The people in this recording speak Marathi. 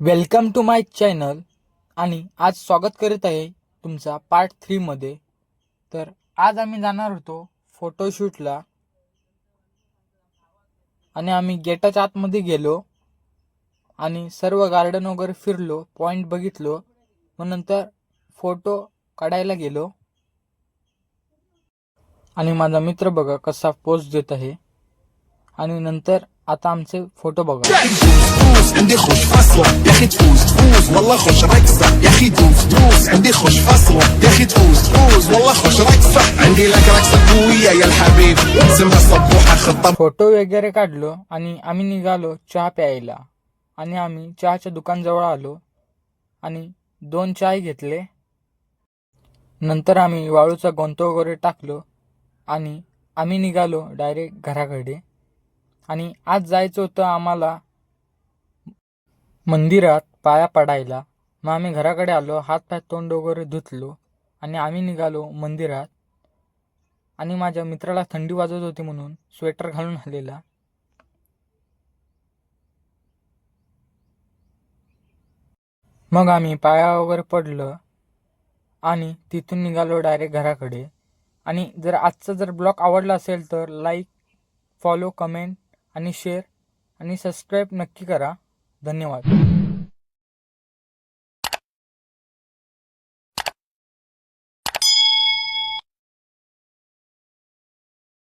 वेलकम टू माय चॅनल आणि आज स्वागत करीत आहे तुमचा पार्ट 3 मध्ये। तर आज आम्ही जाणार होतो फोटोशूटला आणि आम्ही गेटाच्या आतमध्ये गेलो आणि सर्व गार्डन वगैरे फिरलो, पॉइंट बघितलो, मग नंतर फोटो काढायला गेलो आणि माझा मित्र बघा कसा पोज देत आहे आणि नंतर आता आमचे फोटो बघा। عندي خوش فصلة يا اخي تفوز والله خوش رقصة يا اخي دوس عندي خوش فصلة يا اخي تفوز والله خوش رقصة عندي لك رقصة قوية يا الحبيب اسمها صبوحة خطة। फोटो वगैरे काढलो आणि आम्ही निघालो चहा प्यायला आणि आम्ही चहाच्या दुकानजवळ आलो आणि 2 चाय घेतले। नंतर आम्ही वाळूचा गोंत वगैरे टाकलो आणि आम्ही निघालो डायरेक्ट घराकडे। आणि आज जायचं होतं आम्हाला मंदिरात पाया पडायला। मग आम्ही घराकडे आलो, हात पाय तोंड वगैरे धुतलो आणि आम्ही निघालो मंदिरात। आणि माझ्या मित्राला थंडी वाजत होती म्हणून स्वेटर घालून आलेला। मग आम्ही पाया वगैरे पडलं आणि तिथून निघालो डायरेक्ट घराकडे। आणि जर आजचा ब्लॉग आवडला असेल तर लाईक, फॉलो, कमेंट आणि शेअर आणि सबस्क्राईब नक्की करा। धन्यवाद।